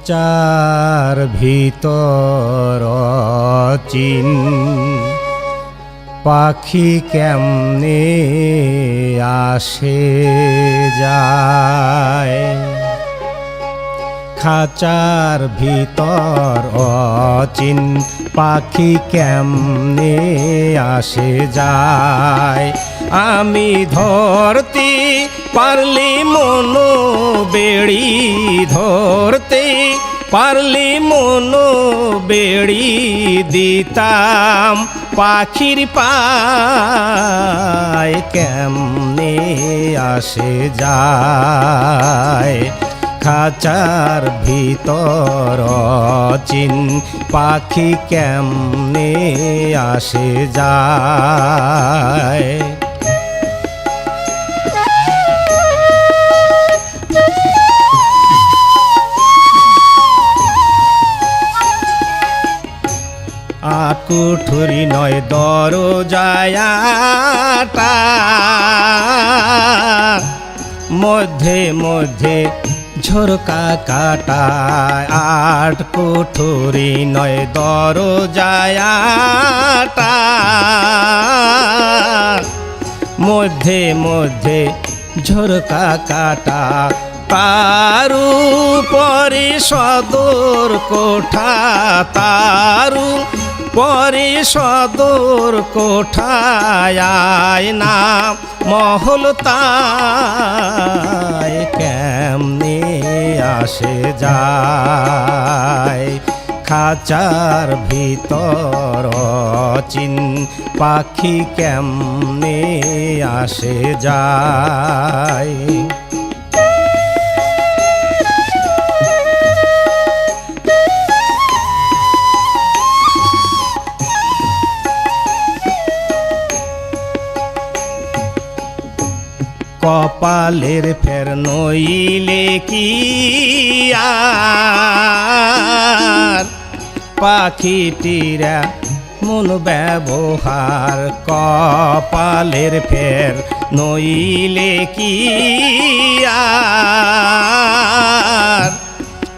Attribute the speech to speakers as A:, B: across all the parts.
A: খাঁচার ভিতর চিন পাখি কেমনে আসে যায়। খাঁচার ভিতর অচিন পাখি কেমনে আসে যায়। আমি ধরতে পারলি মনো বেড়ি, ধরতে পারলি মনো বেড়ি দিতাম পাখির পায় কেমনে আসে যায়। খাঁচার ভিতর চিন পাখি কেমনে আসে যায়। কুঠুরি নয় দরজায়াটা, মধ্যে মধ্যে ঝরকা কাটা। আট কুঠুরি নয় দরজায়াটা, মধ্যে মধ্যে ঝরকা কাটা। তারু পরে সদর কোঠা, তারু পরে সদর কোঠায় না মহল তাই কেমনে আসে যায়। খাঁচার ভিতর চিন পাখি কেমনে আসে যায়। কপালের ফের নইলে কি আর পাখিটিরা মন ব্যবহার। কপালের ফের নইলে কি আর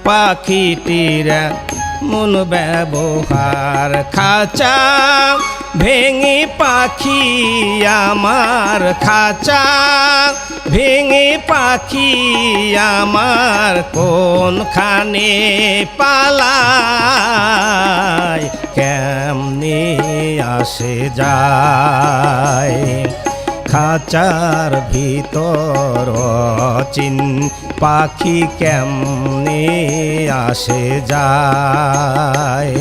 A: পাখিটিরা মন ব্যবহার। খাঁচা ভেঙে পাখি আমার, খাঁচা ভেঙে পাখি আমার কোনখানে পালায় কেমনে আসে যায়। খাঁচার ভিতর চিন পাখি কেমনে আসে যায়।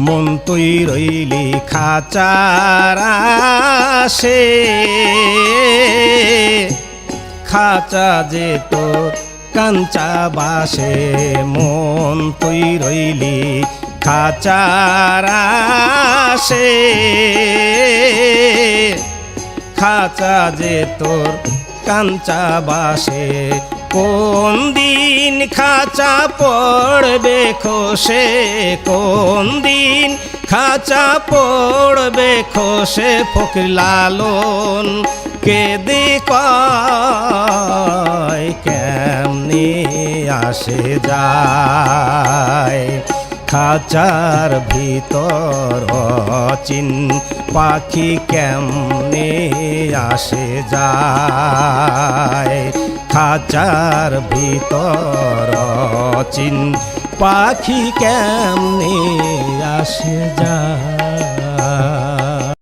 A: মন তুই রইলি খাঁচার আসে, খাঁচা যে তোর কাঞ্চা বাসে। মন তুই রইলি খাঁচার আসে, খাঁচা যে তোর কাঞ্চা বাসে। কোন দিন খাঁচা পড়বে খসে, কোন দিন খাঁচা পড়বে খসে। ফকির লালন কেঁদে কয় কেমনে আসে যায়। খাঁচার ভিতর চিন পাখি কেমনে আসে যায়। খাঁচার ভিতর চিন পাখি কেমনে আসে যায়।